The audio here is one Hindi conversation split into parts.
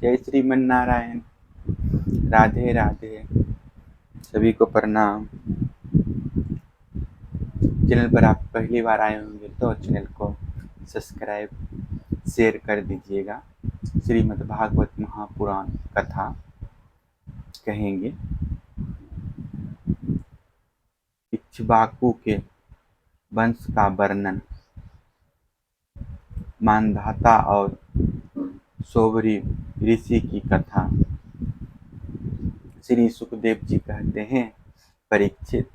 जय श्रीमन नारायण। राधे राधे। सभी को प्रणाम। चैनल पर आप पहली बार आए होंगे तो चैनल को सब्सक्राइब शेयर कर दीजिएगा। श्रीमद् भागवत महापुराण कथा कहेंगे। इक्ष्वाकु के वंश का वर्णन। मानधाता और सोबरी ऋषि की कथा। श्री सुखदेव जी कहते हैं, परीक्षित,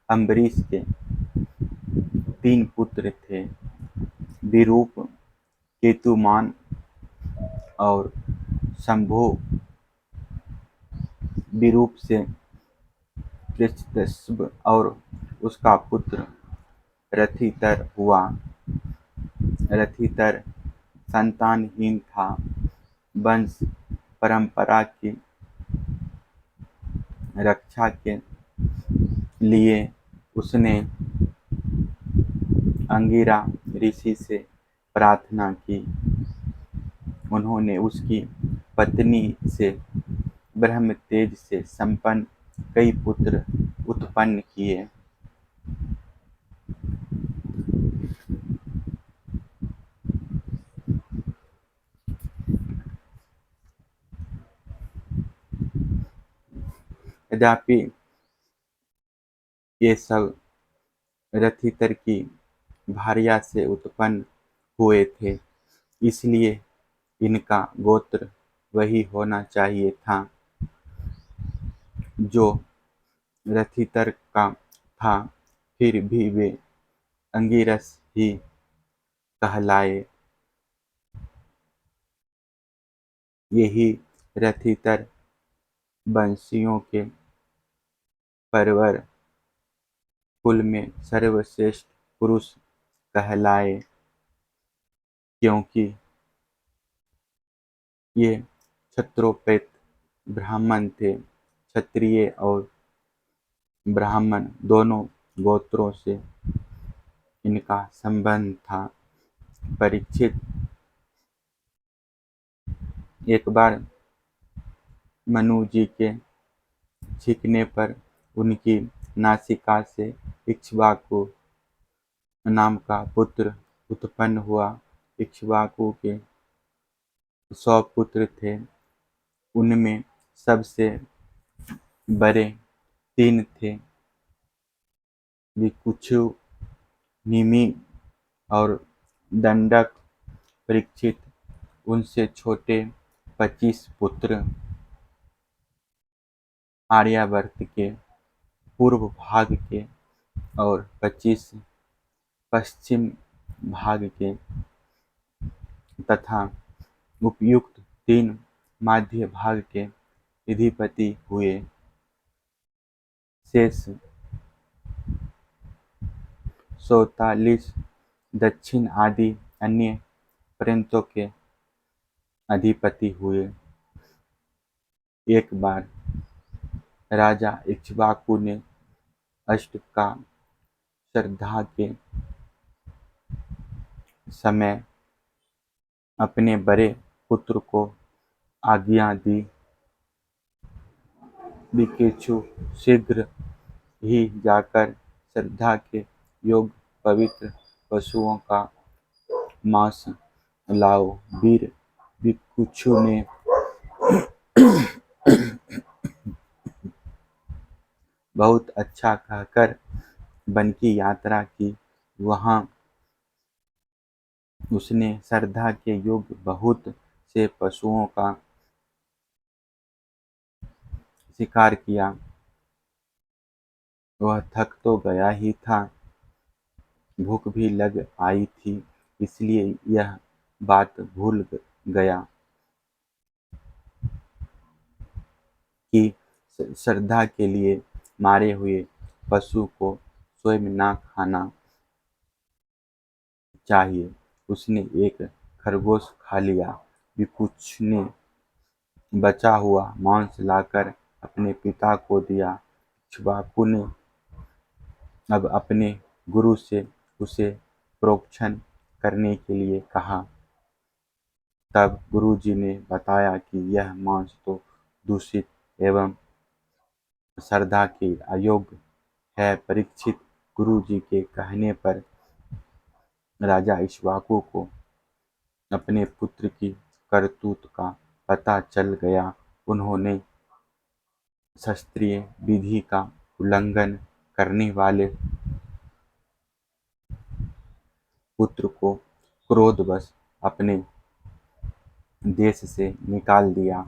अम्बरीश के 3 पुत्र थे, विरूप, केतुमान और शंभु। विरूप से पृष्ठस्व और उसका पुत्र रथितर हुआ। रथितर संतानहीन था। वंश परंपरा की रक्षा के लिए उसने अंगिरा ऋषि से प्रार्थना की। उन्होंने उसकी पत्नी से ब्रह्म तेज से संपन्न कई पुत्र उत्पन्न किए। यद्यपि ये सब रथितर की भार्या से उत्पन्न हुए थे, इसलिए इनका गोत्र वही होना चाहिए था जो रथितर का था। फिर भी वे अंगिरस ही कहलाए। यही रथितर वंशियों के परवर कुल में सर्वश्रेष्ठ पुरुष कहलाए, क्योंकि ये क्षत्रोपेत ब्राह्मण थे। क्षत्रिय और ब्राह्मण दोनों गोत्रों से इनका संबंध था। परीक्षित, एक बार मनु जी के छींकने पर उनकी नासिका से इक्ष्वाकु नाम का पुत्र उत्पन्न हुआ। इक्ष्वाकु के 100 पुत्र थे। उनमें सबसे बड़े 3 थे, विकुक्षु, निमि और दंडक। परीक्षित, उनसे छोटे 25 पुत्र आर्यावर्त के पूर्व भाग के और 25 पश्चिम भाग के तथा उपयुक्त 3 मध्य भाग के अधिपति हुए। शेष 44 दक्षिण आदि अन्य प्रांतों के अधिपति हुए। एक बार राजा इक्ष्वाकु ने अष्ट का श्राद्ध के समय अपने बड़े पुत्र को आज्ञा दी, विकेशु, शीघ्र ही जाकर श्राद्ध के योग्य पवित्र पशुओं का मांस लाओ। वीर विकुक्षु ने बहुत अच्छा कहकर वन की यात्रा की। वहां उसने श्राद्ध के योग्य बहुत से पशुओं का शिकार किया। वह थक तो गया ही था, भूख भी लग आई थी, इसलिए यह बात भूल गया कि श्राद्ध के लिए मारे हुए पशु को स्वयं ना खाना चाहिए। उसने एक खरगोश खा लिया। विकुक्ष ने बचा हुआ मांस लाकर अपने पिता को दिया। इक्ष्वाकु ने अब अपने गुरु से उसे प्रोक्षण करने के लिए कहा। तब गुरुजी ने बताया कि यह मांस तो दूषित एवं श्रद्धा के अयोग्य है। परीक्षित गुरुजी के कहने पर राजा इक्ष्वाकु को अपने पुत्र की करतूत का पता चल गया। उन्होंने क्षत्रिय विधि का उल्लंघन करने वाले पुत्र को क्रोधवश अपने देश से निकाल दिया।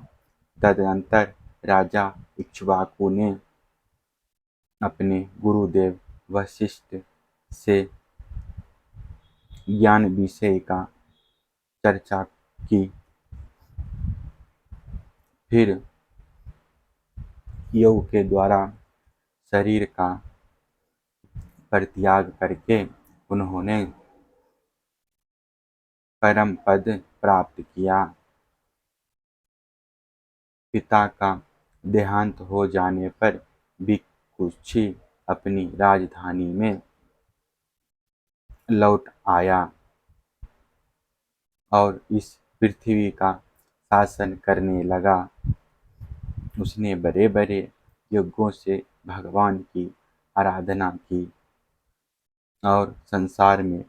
तदनंतर राजा इक्ष्वाकु ने अपने गुरुदेव वशिष्ठ से ज्ञान विषय का चर्चा की। फिर योग के द्वारा शरीर का परित्याग करके उन्होंने परम पद प्राप्त किया। पिता का देहांत हो जाने पर भिक्षु अपनी राजधानी में लौट आया और इस पृथ्वी का शासन करने लगा। उसने बड़े बड़े यज्ञों से भगवान की आराधना की और संसार में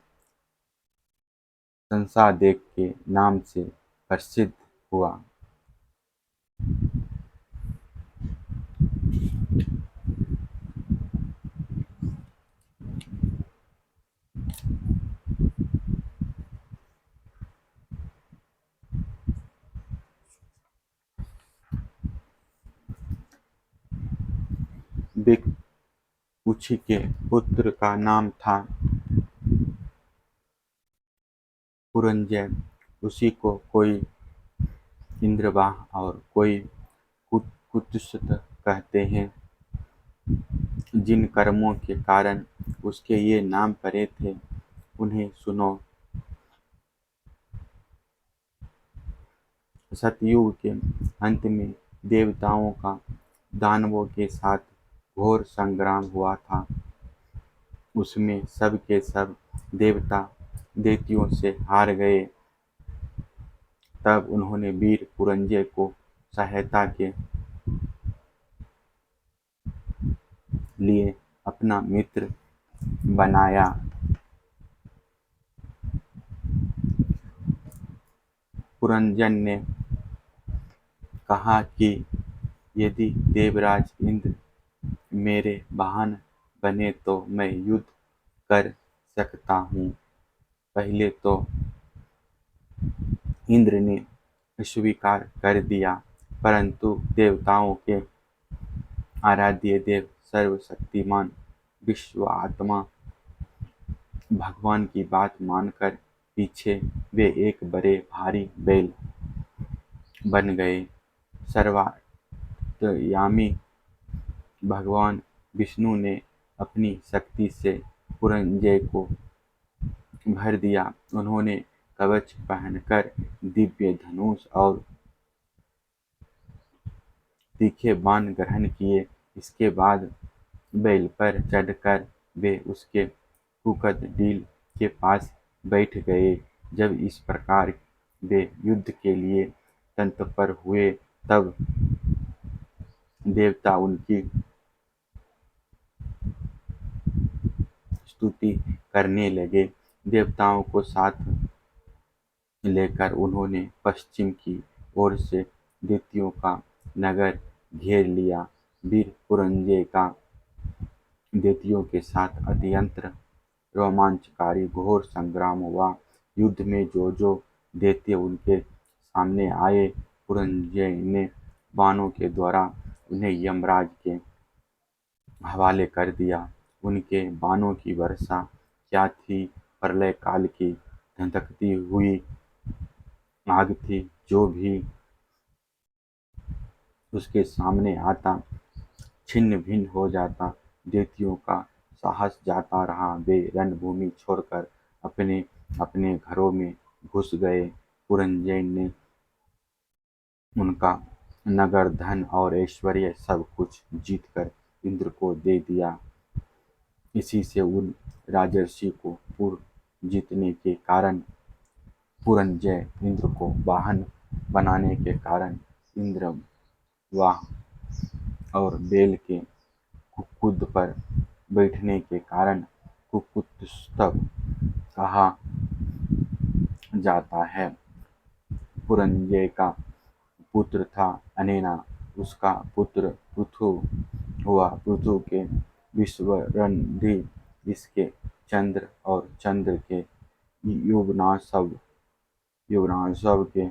संसादेव के नाम से प्रसिद्ध हुआ। भिक्षु के पुत्र का नाम था पुरंजय। उसी को कोई इंद्रवाह और कोई कुत्सित कहते हैं। जिन कर्मों के कारण उसके ये नाम पड़े थे उन्हें सुनो। सतयुग के अंत में देवताओं का दानवों के साथ घोर संग्राम हुआ था। उसमें सब के सब देवता दैत्यों से हार गए। तब उन्होंने वीर पुरंजय को सहायता के लिए अपना मित्र बनाया। पुरंजन ने कहा कि यदि देवराज इंद्र मेरे वाहन बने तो मैं युद्ध कर सकता हूँ। पहले तो इंद्र ने स्वीकार कर दिया, परंतु देवताओं के आराध्य देव सर्वशक्तिमान विश्वात्मा भगवान की बात मानकर पीछे वे एक बड़े भारी बैल बन गए। सर्वांतर्यामी भगवान विष्णु ने अपनी शक्ति से पुरंजय को भर दिया। उन्होंने कवच पहनकर दिव्य धनुष और तीखे बाण ग्रहण किए। इसके बाद बैल पर चढ़कर वे उसके कुकदील के पास बैठ गए। जब इस प्रकार वे युद्ध के लिए तत्पर हुए तब देवता उनकी स्तुति करने लगे। देवताओं को साथ लेकर उन्होंने पश्चिम की ओर से दैत्यों का नगर घेर लिया। वीर पुरंजय का दैत्यों के साथ अत्यंत रोमांचकारी घोर संग्राम हुआ। युद्ध में जो जो दैत्य उनके सामने आए, पुरंजय ने बाणों के द्वारा उन्हें यमराज के हवाले कर दिया। उनके बाणों की वर्षा क्या थी, प्रलय काल की धधकती हुई आग थी। जो भी उसके सामने आता छिन्न भिन्न हो जाता। दैत्यों का साहस जाता रहा। वे रणभूमि छोड़कर अपने अपने घरों में घुस गए। पुरंजय ने उनका नगर, धन और ऐश्वर्य सब कुछ जीतकर इंद्र को दे दिया। इसी से उन राजर्षि को पुर जीतने के कारण पुरंजय इंद्र को वाहन बनाने के कारण इंद्र वाह और बेल के कुकुद पर बैठने के कारण कुकुत्स्थव कहा जाता है। पुरंजय का पुत्र था अनेना, उसका पुत्र पृथु हुआ। पृथु के विश्वरंधी, इसके चंद्र और चंद्र के युवनाशव के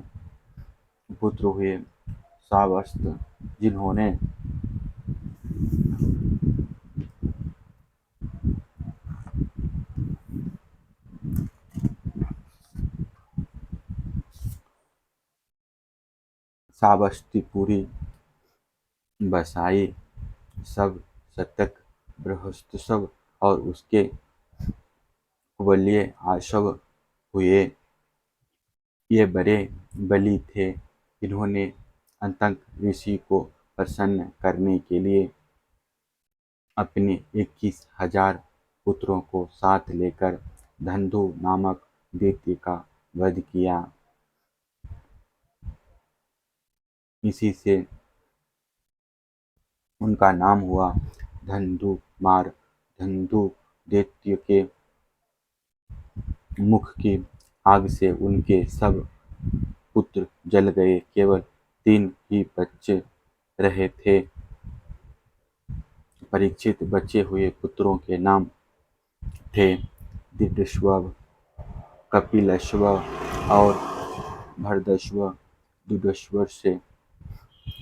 पुत्र हुए श्रावस्ती, जिन्होंने श्रावस्तीपुरी बसाई। सब शतक बृहस्पति और उसके कुबलीय आशव हुए। ये बड़े बली थे। इन्होंने अंतक ऋषि को प्रसन्न करने के लिए अपने 21,000 पुत्रों को साथ लेकर धन्धु नामक दैत्य का वध किया। इसी से उनका नाम हुआ धन्धुमार। धन्धु दैत्य के मुख की आग से उनके सब पुत्र जल गए। केवल 3 ही बचे रहे थे। परीक्षित बचे हुए पुत्रों के नाम थे दिडश्व, कपिलश्व और भरदश्व। दिडश्व से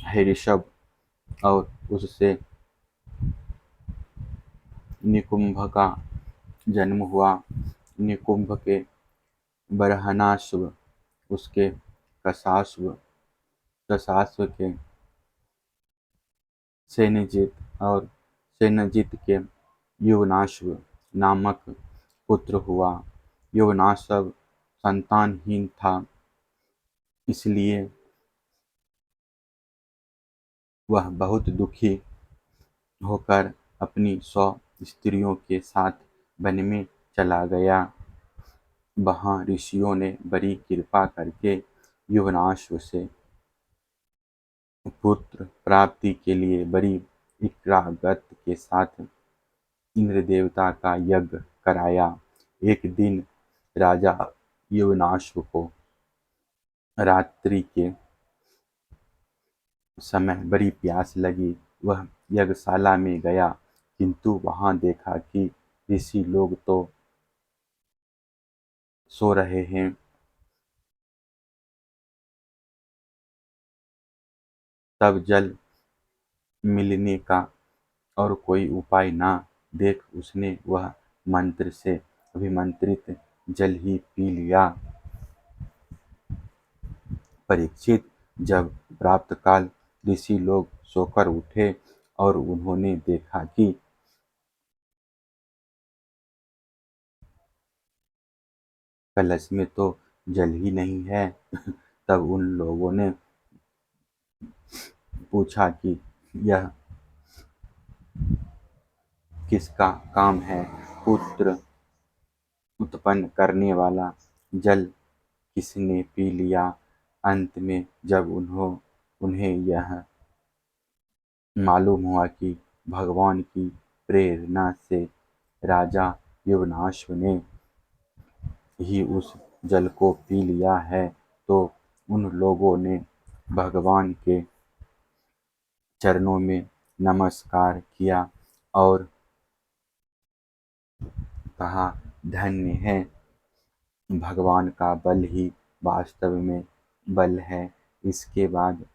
हरिषभ और उससे निकुंभ का जन्म हुआ। निकुंभ के बरहनाश्व, उसके कशाश्व, कशाश्व के सेनजित और सेनजित के युवनाश्व नामक पुत्र हुआ। युवनाश्व संतानहीन था, इसलिए वह बहुत दुखी होकर अपनी 100 स्त्रियों के साथ वन में चला गया। वहाँ ऋषियों ने बड़ी कृपा करके युवनाश्व से पुत्र प्राप्ति के लिए बड़ी इच्छागत के साथ इंद्र देवता का यज्ञ कराया। एक दिन राजा युवनाश्व को रात्रि के समय बड़ी प्यास लगी। वह यज्ञशाला में गया, किंतु वहां देखा कि ऋषि लोग तो सो रहे हैं। तब जल मिलने का और कोई उपाय न देख उसने वह मंत्र से अभिमंत्रित जल ही पी लिया। परीक्षित, जब प्रातःकाल ऋषि लोग सोकर उठे और उन्होंने देखा कि कलश में तो जल ही नहीं है, तब उन लोगों ने पूछा कि यह किसका काम है? पुत्र उत्पन्न करने वाला जल किसने पी लिया? अंत में जब उन्हें यह मालूम हुआ कि भगवान की प्रेरणा से राजा युवनाश्व ने ही उस जल को पी लिया है, तो उन लोगों ने भगवान के चरणों में नमस्कार किया और कहा, धन्य है, भगवान का बल ही वास्तव में बल है। इसके बाद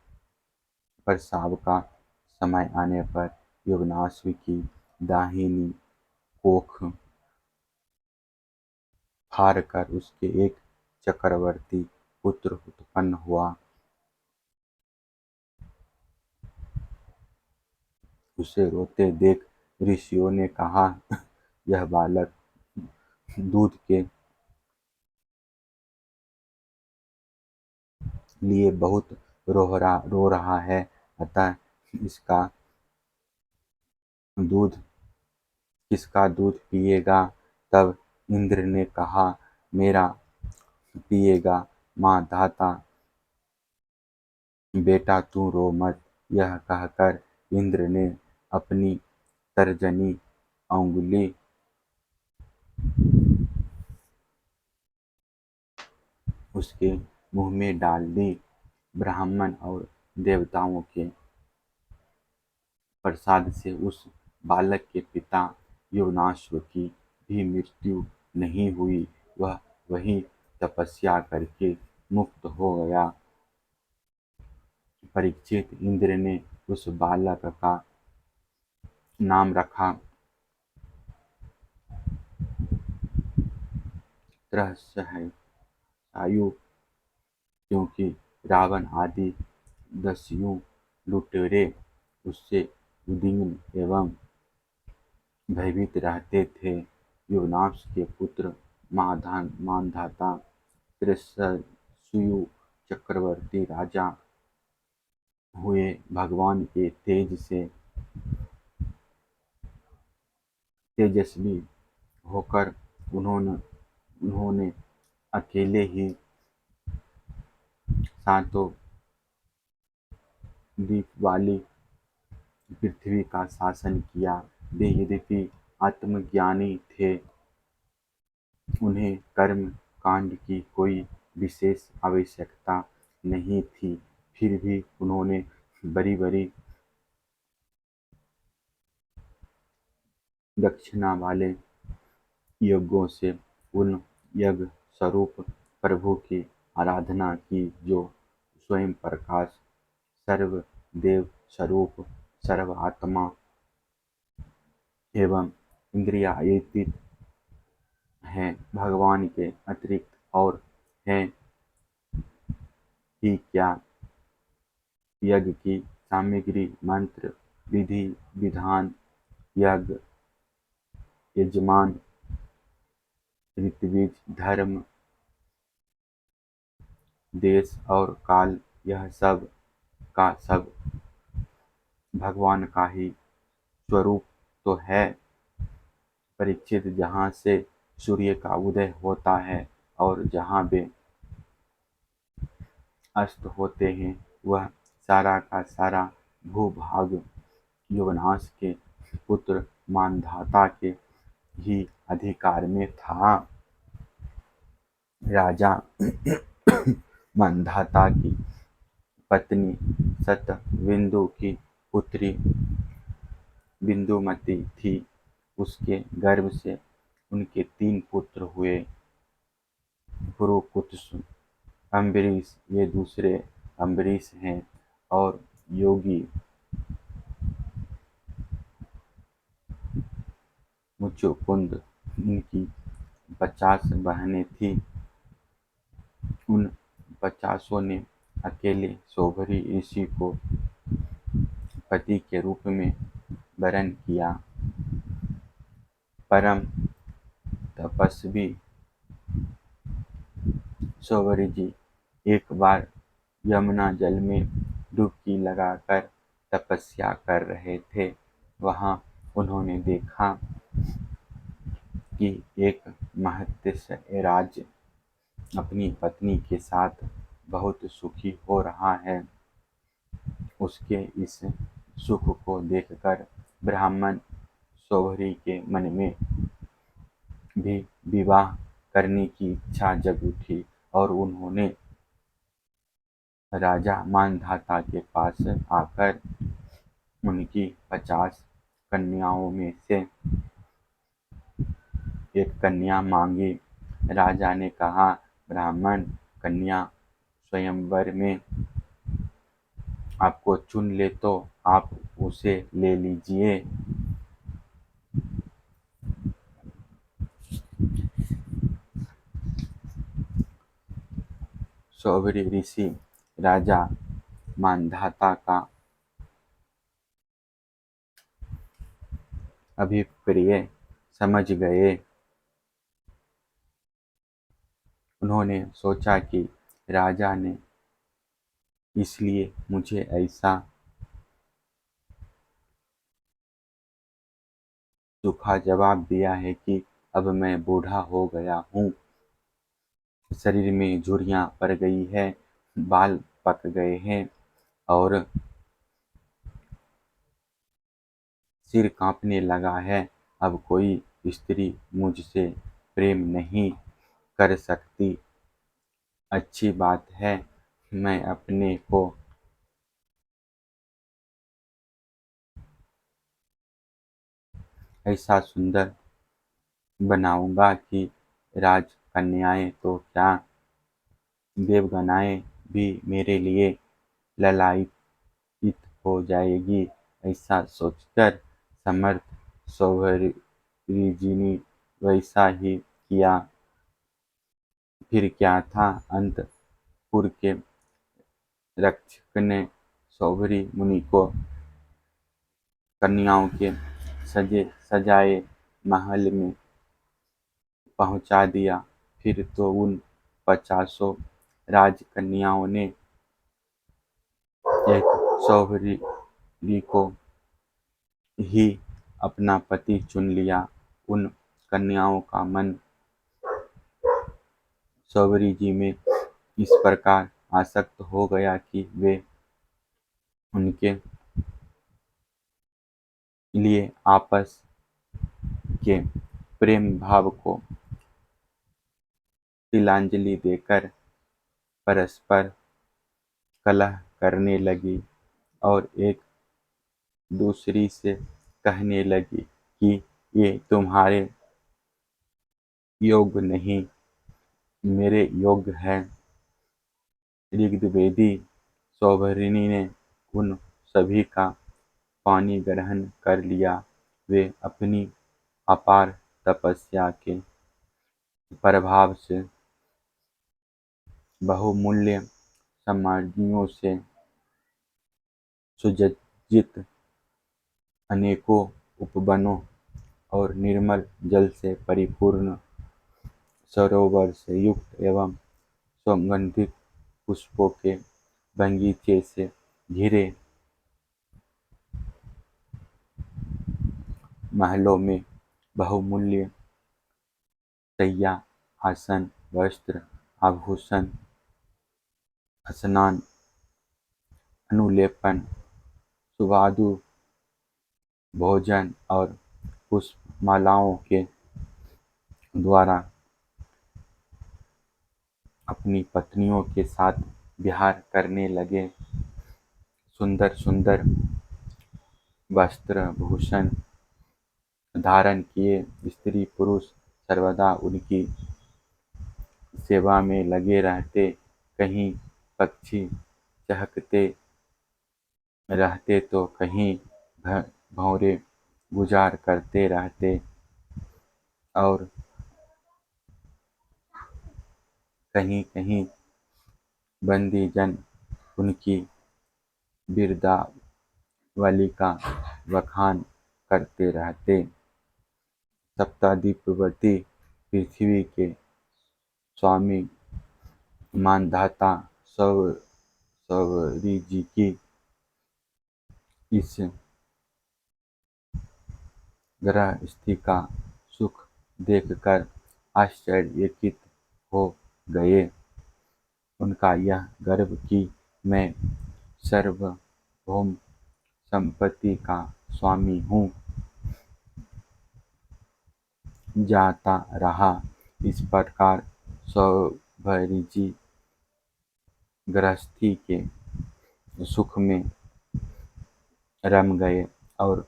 प्रसव का समय आने पर युवनाश्व की दाहिनी कोख फाड़ कर उसके एक चक्रवर्ती पुत्र उत्पन्न हुआ। उसे रोते देख ऋषियों ने कहा, यह बालक दूध के लिए बहुत रो रहा है, अतः इसका दूध किसका दूध पिएगा? तब इंद्र ने कहा, मेरा पिएगा। माँ धाता, बेटा तू रो मत। यह कहकर इंद्र ने अपनी तर्जनी अंगुली उसके मुंह में डाल दी। ब्राह्मण और देवताओं के प्रसाद से उस बालक के पिता योनाश्व की भी मृत्यु नहीं हुई। वह वहीं तपस्या करके मुक्त हो गया। परीक्षित, इंद्र ने उस बालक का नाम रखा त्रहस्यायु, क्योंकि रावण आदि दस्यु लुटेरे उससे उद्विग्न एवं भयभीत रहते थे। योनास के पुत्र मानधाता त्रिशंकु चक्रवर्ती राजा हुए। भगवान के तेज से तेजस्वी होकर उन्होंने अकेले ही सातों द्वीप वाली पृथ्वी का शासन किया। वे यद्यपि आत्मज्ञानी थे, उन्हें कर्म कांड की कोई विशेष आवश्यकता नहीं थी, फिर भी उन्होंने बड़ी-बड़ी दक्षिणा वाले यज्ञों से उन यज्ञ स्वरूप प्रभु की आराधना की, जो स्वयं प्रकाश, सर्वदेव स्वरूप, सर्वात्मा एवं इंद्रियातीत हैं। भगवान के अतिरिक्त और है ही क्या। यज्ञ की सामग्री, मंत्र, विधि विधान, यज्ञ यजमान, ऋत्विज, धर्म, देश और काल, यह सब का सब भगवान का ही स्वरूप तो है। परीक्षित, जहाँ से सूर्य का उदय होता है और जहाँ वे अस्त होते हैं, वह सारा का सारा भूभाग योनास के पुत्र मानधाता के ही अधिकार में था। राजा मानधाता की पत्नी सतविंदु की पुत्री बिंदुमती थी। उसके गर्भ से उनके 3 पुत्र हुए। पुरुकुत्स, अम्बरीश, ये दूसरे अम्बरीश हैं, और योगी मुचुकुंद। इनकी 50 बहनें थीं। उन 50ओं ने अकेले शौभरी ऋषि को पति के रूप में वरण किया। परम तपस्वी शौभरी जी एक बार यमुना जल में डुबकी लगाकर तपस्या कर रहे थे। वहां उन्होंने देखा कि एक महर्षि राज अपनी पत्नी के साथ बहुत सुखी हो रहा है। उसके इस सुख को देखकर ब्राह्मण शौभरी के मन में भी विवाह करने की इच्छा जग उठी, और उन्होंने राजा मानधाता के पास आकर उनकी 50 कन्याओं में से एक कन्या मांगी। राजा ने कहा, ब्राह्मण कन्या स्वयंवर में आपको चुन ले तो आप उसे ले लीजिए। शौभरी ऋषि राजा मानधाता का अभिप्राय समझ गए। उन्होंने सोचा कि राजा ने इसलिए मुझे ऐसा सूखा जवाब दिया है कि अब मैं बूढ़ा हो गया हूँ। शरीर में झुर्रियाँ पड़ गई है, बाल पक गए हैं और सिर कांपने लगा है। अब कोई स्त्री मुझसे प्रेम नहीं कर सकती। अच्छी बात है, मैं अपने को ऐसा सुंदर बनाऊंगा कि राजकन्याएं तो क्या, देवगनाएं भी मेरे लिए ललायित हो जाएगी। ऐसा सोचकर समर्थ सौभरी ने वैसा ही किया। फिर क्या था, अंतपुर के रक्षक ने सौभरी मुनि को कन्याओं के सजे सजाए महल में पहुंचा दिया। फिर तो उन 50 राजकन्याओं ने एक सौभरी को ही अपना पति चुन लिया। उन कन्याओं का मन सौभरी जी में इस प्रकार आसक्त हो गया कि वे उनके लिए आपस के प्रेम भाव को तिलांजलि देकर परस्पर कलह करने लगी और एक दूसरी से कहने लगी कि ये तुम्हारे योग्य नहीं, मेरे योग्य है। ऋग्वेदी सौभरिणी ने उन सभी का पानी ग्रहण कर लिया। वे अपनी अपार तपस्या के प्रभाव से बहुमूल्य सामग्रियों से सुसज्जित अनेकों उपवनों और निर्मल जल से परिपूर्ण सरोवर से युक्त एवं सुगंधित पुष्पों के बगीचे से घिरे महलों में बहुमूल्य शैया, आसन, वस्त्र, आभूषण, स्नान, अनुलेपन, सुवादु भोजन और पुष्पमालाओं के द्वारा अपनी पत्नियों के साथ विहार करने लगे। सुंदर सुंदर वस्त्र भूषण धारण किए स्त्री पुरुष सर्वदा उनकी सेवा में लगे रहते। कहीं पक्षी चहकते रहते तो कहीं भंवरे गुजार करते रहते और कहीं कहीं बंदी जन उनकी बिरदावली का बखान करते रहते। सप्तद्वीपवती पृथ्वी के स्वामी मानधाता सौभरी जी की इस गृहस्थी का सुख देखकर आश्चर्यचकित हो गए। उनका यह गर्व कि मैं सार्वभौम संपत्ति का स्वामी हूँ जाता रहा। इस प्रकार सौभरी जी गृहस्थी के सुख में रम गए और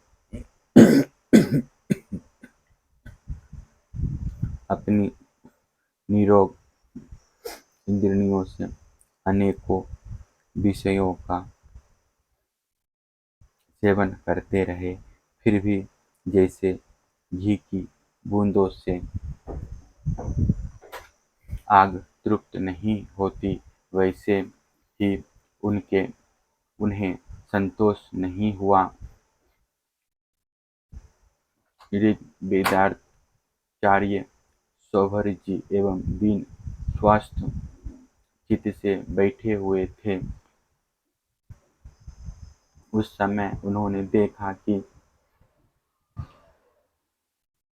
अपनी निरोग इंद्रियों से अनेकों विषयों का सेवन करते रहे। फिर भी जैसे घी की बूंदों से आग तृप्त नहीं होती, वैसे ही उन्हें संतोष नहीं हुआ। ऋग्वेदाचार्य सौभरी जी एवं दीन स्वस्थ चित्त से बैठे हुए थे। उस समय उन्होंने देखा कि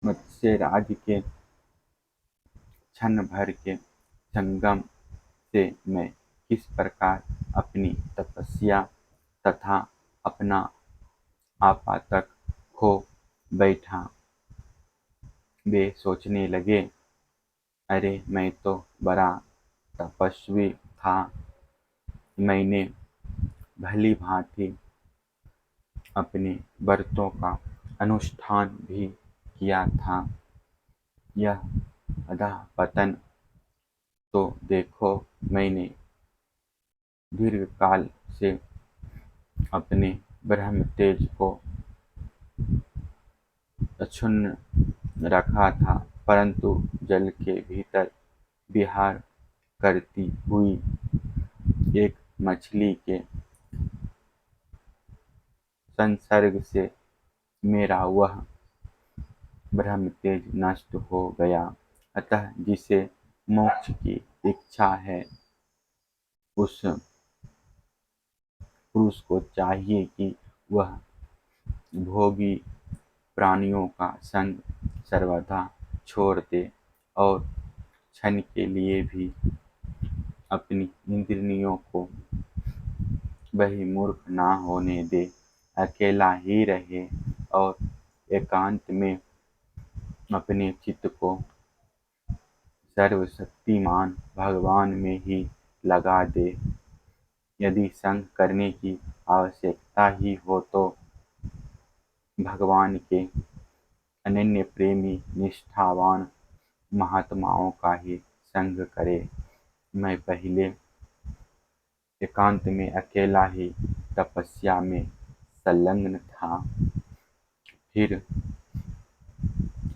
मत्स्यराज के क्षण भर के संगम से मैं किस प्रकार अपनी तपस्या तथा अपना आपा तक खो बैठा। वे सोचने लगे, अरे मैं तो बड़ा तपस्वी था, मैंने भली भांति अपने व्रतों का अनुष्ठान भी किया था। यह अधःपतन तो देखो, मैंने दीर्घकाल से अपने ब्रह्म तेज को अक्षुण्ण रखा था, परंतु जल के भीतर विहार करती हुई एक मछली के संसर्ग से मेरा वह ब्रह्म तेज नष्ट हो गया। अतः जिसे मोक्ष की इच्छा है, उस पुरुष को चाहिए कि वह भोगी प्राणियों का संग सर्वथा छोड़ दे और क्षण के लिए भी अपनी इंद्रियों को बहिर्मुख ना होने दे, अकेला ही रहे और एकांत में अपने चित्त को सर्वशक्तिमान भगवान में ही लगा दे। यदि संग करने की आवश्यकता ही हो तो भगवान के अनन्य प्रेमी निष्ठावान महात्माओं का ही संग करे। मैं पहले एकांत में अकेला ही तपस्या में संलग्न था, फिर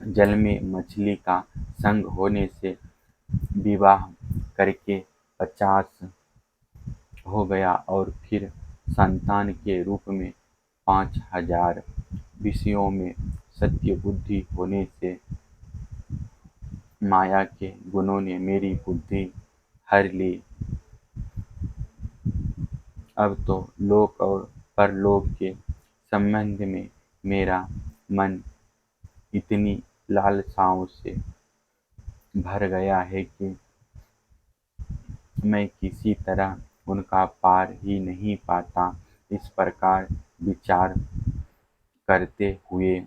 जल में मछली का संग होने से विवाह करके 50 हो गया और फिर संतान के रूप में 5000 विषयों में सत्य बुद्धि होने से माया के गुणों ने मेरी बुद्धि हर ली। अब तो लोक और परलोक के संबंध में मेरा मन इतनी लालसाओं से भर गया है कि मैं किसी तरह उनका पार ही नहीं पाता। इस प्रकार विचार करते हुए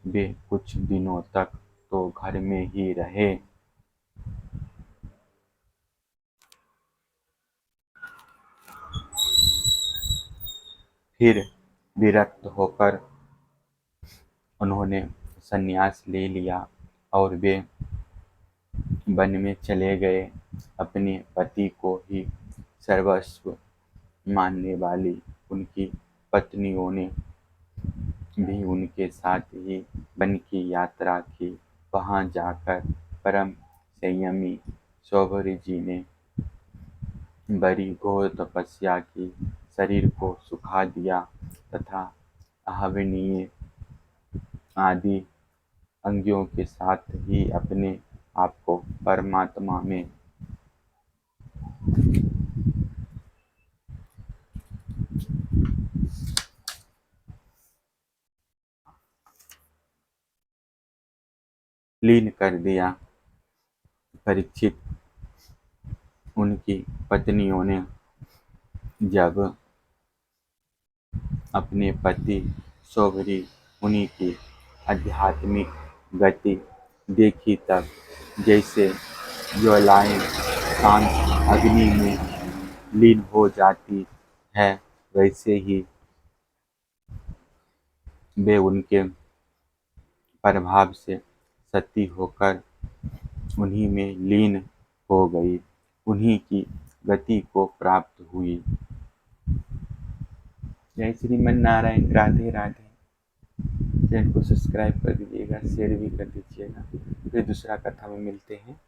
वे कुछ दिनों तक तो घर में ही रहे। फिर विरक्त होकर उन्होंने संन्यास ले लिया और वे वन में चले गए। अपने पति को ही सर्वस्व मानने वाली उनकी पत्नियों ने भी उनके साथ ही वन की यात्रा की। वहां जाकर परम संयमी सौभरी जी ने बड़ी घोर तपस्या की, शरीर को सुखा दिया तथा आहवनीय आदि अंगों के साथ ही अपने आप को परमात्मा में लीन कर दिया। परीक्षित, उनकी पत्नियों ने जब अपने पति सौभरी मुनि की आध्यात्मिक गति देखी, तब जैसे ज्वालाएं शांत अग्नि में लीन हो जाती है, वैसे ही वे उनके प्रभाव से सती होकर उन्हीं में लीन हो गई, उन्हीं की गति को प्राप्त हुई। जय श्रीमन नारायण। राधे राधे। चैनल को सब्सक्राइब कर दीजिएगा, शेयर भी कर दीजिएगा। फिर दूसरा कथा में मिलते हैं।